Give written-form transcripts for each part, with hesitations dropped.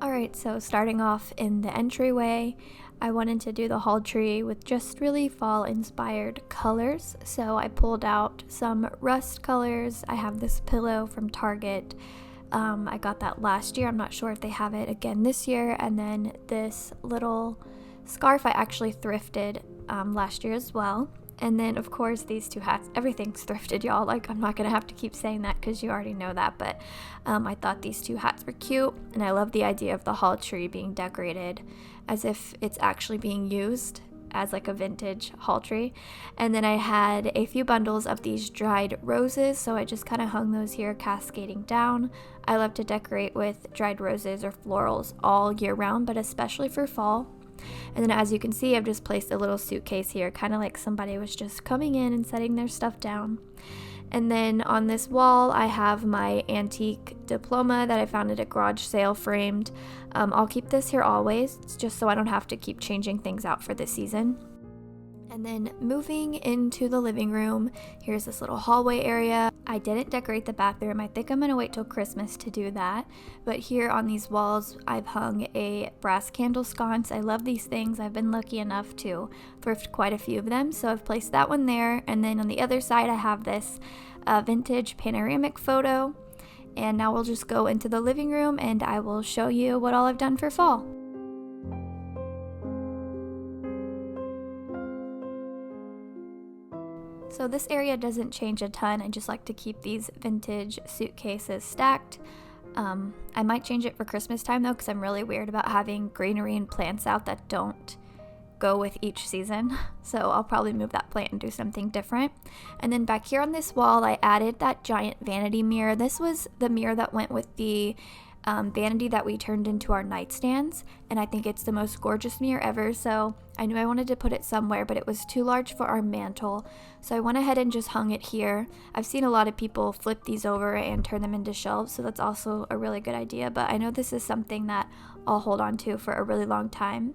Alright, so starting off in the entryway, I wanted to do the hall tree with just really fall inspired colors. So I pulled out some rust colors. I have this pillow from Target. I got that last year. I'm not sure if they have it again this year. And then this little scarf I actually thrifted last year as well. And then, of course, these two hats. Everything's thrifted, y'all. Like, I'm not going to have to keep saying that because you already know that. But I thought these two hats were cute. And I love the idea of the hall tree being decorated as if it's actually being used as like a vintage hall tree. And then I had a few bundles of these dried roses. So I just kind of hung those here cascading down. I love to decorate with dried roses or florals all year round, but especially for fall. And then as you can see, I've just placed a little suitcase here, kind of like somebody was just coming in and setting their stuff down. And then on this wall, I have my antique diploma that I found at a garage sale framed. I'll keep this here always, just so I don't have to keep changing things out for this season. And then moving into the living room, here's this little hallway area. I didn't decorate the bathroom. I think I'm going to wait till Christmas to do that. But here on these walls, I've hung a brass candle sconce. I love these things. I've been lucky enough to thrift quite a few of them. So I've placed that one there. And then on the other side, I have this vintage panoramic photo. And now we'll just go into the living room and I will show you what all I've done for fall. So this area doesn't change a ton. I just like to keep these vintage suitcases stacked. I might change it for Christmas time though, because I'm really weird about having greenery and plants out that don't go with each season. So I'll probably move that plant and do something different. And then back here on this wall, I added that giant vanity mirror. This was the mirror that went with the vanity that we turned into our nightstands, and I think it's the most gorgeous mirror ever. So I knew I wanted to put it somewhere, but it was too large for our mantle, so I went ahead and just hung it here. I've seen a lot of people flip these over and turn them into shelves, so that's also a really good idea, but I know this is something that I'll hold on to for a really long time.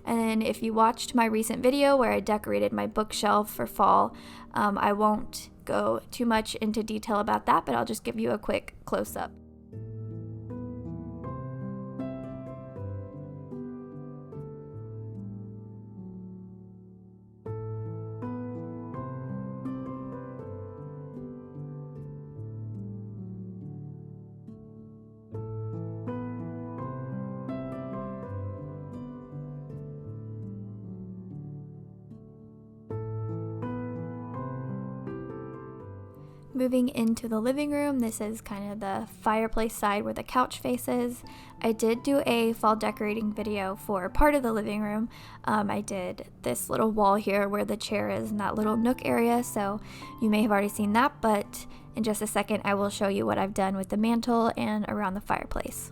And then if you watched my recent video where I decorated my bookshelf for fall, I won't go too much into detail about that, but I'll just give you a quick close-up. Moving into the living room, this is kind of the fireplace side where the couch faces. I did do a fall decorating video for part of the living room. I did this little wall here where the chair is in that little nook area, so you may have already seen that, but in just a second I will show you what I've done with the mantle and around the fireplace.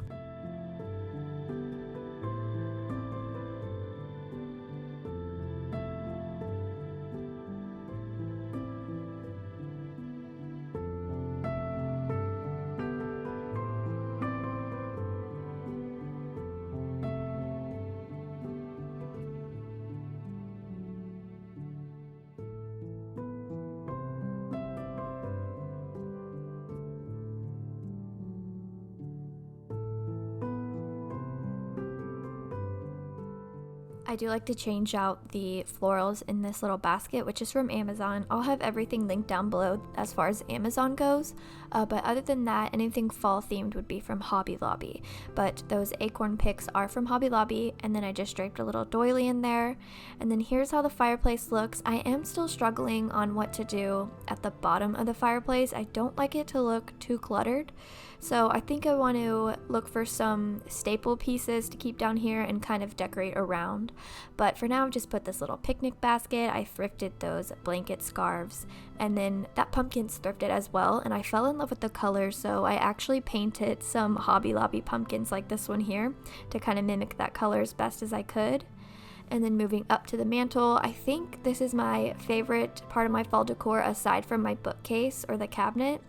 I do like to change out the florals in this little basket, which is from Amazon. I'll have everything linked down below as far as Amazon goes, but other than that, anything fall themed would be from Hobby Lobby. But those acorn picks are from Hobby Lobby, and then I just draped a little doily in there. And then here's how the fireplace looks. I am still struggling on what to do at the bottom of the fireplace. I don't like it to look too cluttered, so I think I want to look for some staple pieces to keep down here and kind of decorate around. But for now, I've just put this little picnic basket. I thrifted those blanket scarves, and then that pumpkin's thrifted as well, and I fell in love with the colors, so I actually painted some Hobby Lobby pumpkins like this one here to kind of mimic that color as best as I could. And then moving up to the mantle, I think this is my favorite part of my fall decor aside from my bookcase or the cabinet.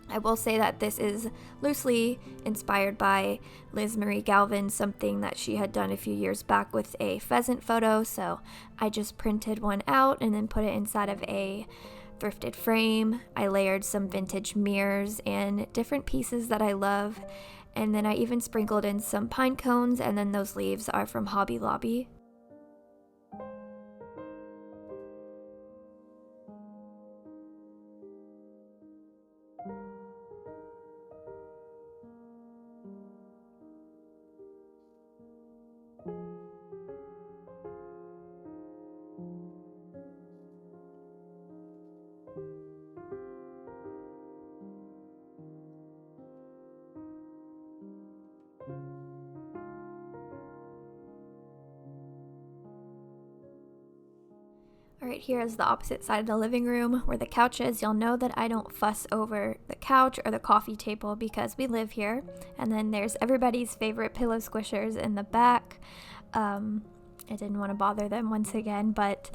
I will say that this is loosely inspired by Liz Marie Galvin, something that she had done a few years back with a pheasant photo, so I just printed one out and then put it inside of a thrifted frame. I layered some vintage mirrors and different pieces that I love, And then I even sprinkled in some pine cones, and then those leaves are from Hobby Lobby. Alright, here is the opposite side of the living room where the couch is. You'll know that I don't fuss over the couch or the coffee table because we live here. And then there's everybody's favorite pillow squishers in the back. I didn't want to bother them once again, but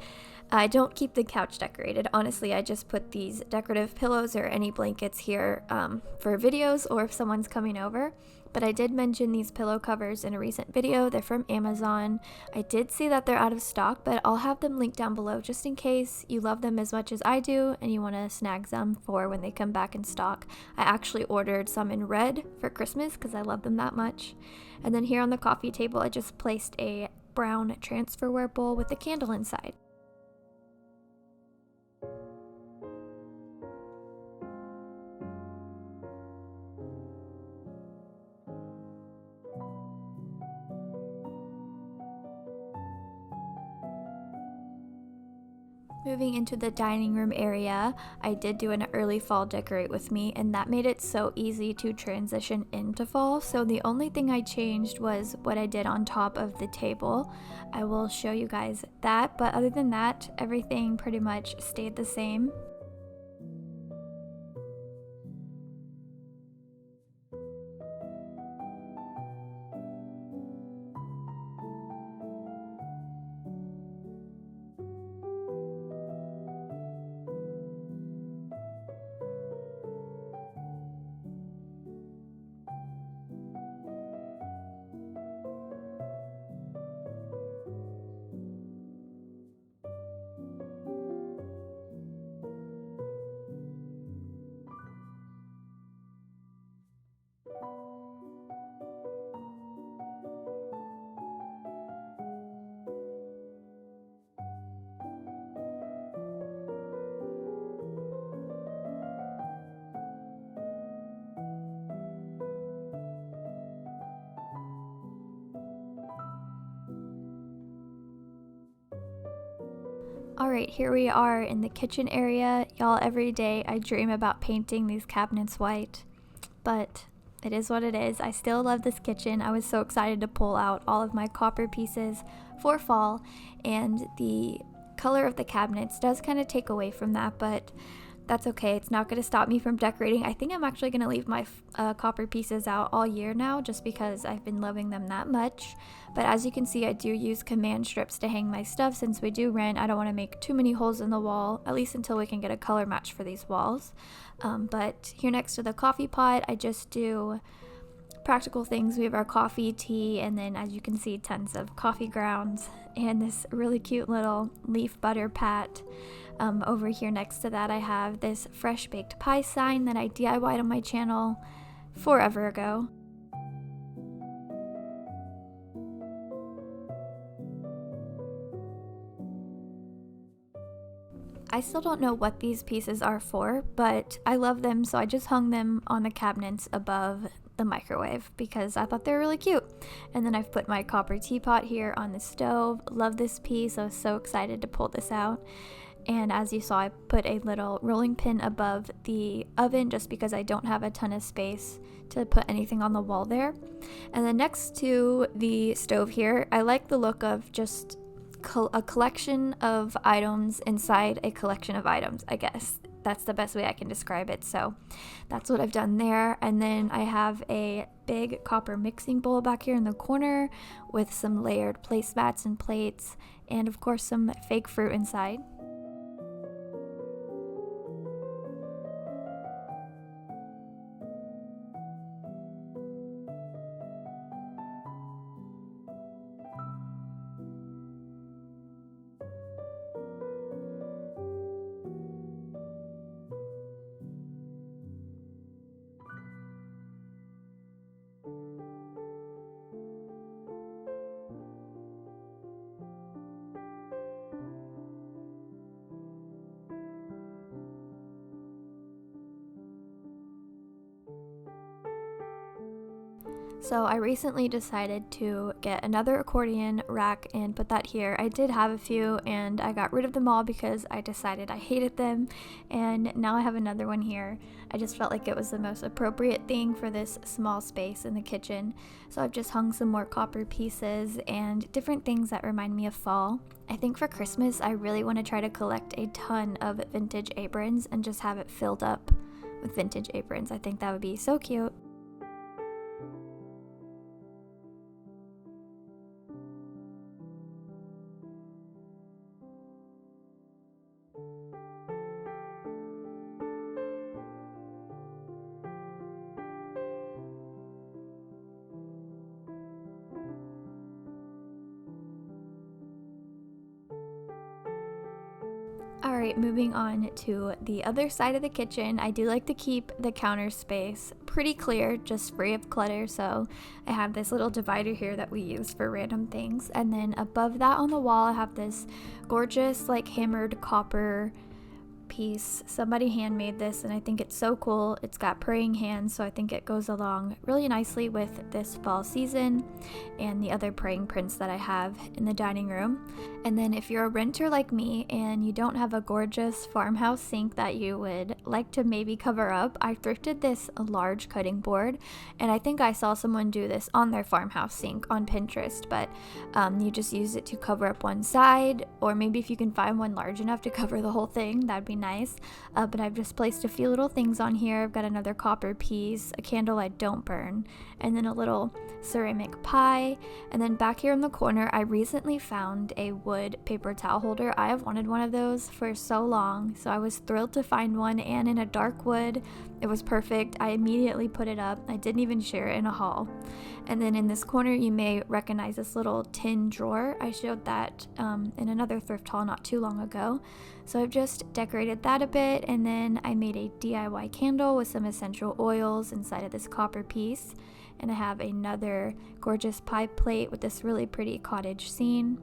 I don't keep the couch decorated. Honestly, I just put these decorative pillows or any blankets here for videos or if someone's coming over. But I did mention these pillow covers in a recent video. They're from Amazon. I did see that they're out of stock, but I'll have them linked down below just in case you love them as much as I do and you want to snag some for when they come back in stock. I actually ordered some in red for Christmas because I love them that much. And then here on the coffee table, I just placed a brown transferware bowl with a candle inside. Moving into the dining room area, I did do an early fall decorate with me, and that made it so easy to transition into fall. So the only thing I changed was what I did on top of the table. I will show you guys that, but other than that, everything pretty much stayed the same. Alright, here we are in the kitchen area. Y'all, every day I dream about painting these cabinets white, but it is what it is. I still love this kitchen. I was so excited to pull out all of my copper pieces for fall, and the color of the cabinets does kind of take away from that, but that's okay. It's not going to stop me from decorating. I think I'm actually going to leave my copper pieces out all year now just because I've been loving them that much. But as you can see, I do use command strips to hang my stuff since we do rent. I don't want to make too many holes in the wall, at least until we can get a color match for these walls. But here next to the coffee pot, I just do practical things. We have our coffee, tea, and then as you can see, tons of coffee grounds and this really cute little leaf butter pat. Over here next to that, I have this fresh baked pie sign that I DIY'd on my channel forever ago. I still don't know what these pieces are for, but I love them, so I just hung them on the cabinets above the microwave because I thought they were really cute. And then I've put my copper teapot here on the stove. Love this piece. I was so excited to pull this out. And as you saw, I put a little rolling pin above the oven just because I don't have a ton of space to put anything on the wall there. And then next to the stove here, I like the look of just a collection of items inside a collection of items, I guess. That's the best way I can describe it. So that's what I've done there. And then I have a big copper mixing bowl back here in the corner with some layered placemats and plates, and of course some fake fruit inside. So I recently decided to get another accordion rack and put that here. I did have a few and I got rid of them all because I decided I hated them, and now I have another one here. I just felt like it was the most appropriate thing for this small space in the kitchen. So I've just hung some more copper pieces and different things that remind me of fall. I think for Christmas I really want to try to collect a ton of vintage aprons and just have it filled up with vintage aprons. I think that would be so cute. Alright, moving on to the other side of the kitchen. I do like to keep the counter space pretty clear, just free of clutter, so I have this little divider here that we use for random things, and then above that on the wall I have this gorgeous like hammered copper piece. Somebody handmade this and I think it's so cool. It's got praying hands, so I think it goes along really nicely with this fall season and the other praying prints that I have in the dining room. And then if you're a renter like me and you don't have a gorgeous farmhouse sink that you would like to maybe cover up, I thrifted this large cutting board, and I think I saw someone do this on their farmhouse sink on Pinterest, but you just use it to cover up one side, or maybe if you can find one large enough to cover the whole thing, that'd be nice. But I've just placed a few little things on here. I've got another copper piece, a candle I don't burn, and then a little ceramic pie. And then back here in the corner I recently found a wood paper towel holder. I have wanted one of those for so long, so I was thrilled to find one, and in a dark wood. It was perfect. I immediately put it up. I didn't even share it in a haul. And then in this corner you may recognize this little tin drawer. I showed that in another thrift haul not too long ago. So I've just decorated that a bit, and then I made a DIY candle with some essential oils inside of this copper piece. And I have another gorgeous pie plate with this really pretty cottage scene.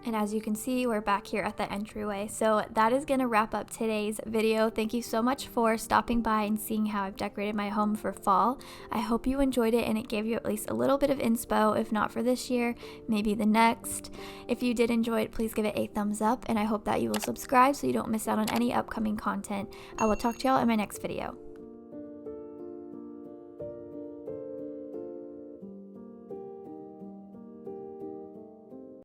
And as you can see, we're back here at the entryway. So that is going to wrap up today's video. Thank you so much for stopping by and seeing how I've decorated my home for fall. I hope you enjoyed it and it gave you at least a little bit of inspo, if not for this year, maybe the next. If you did enjoy it, please give it a thumbs up, and I hope that you will subscribe so you don't miss out on any upcoming content. I will talk to y'all in my next video.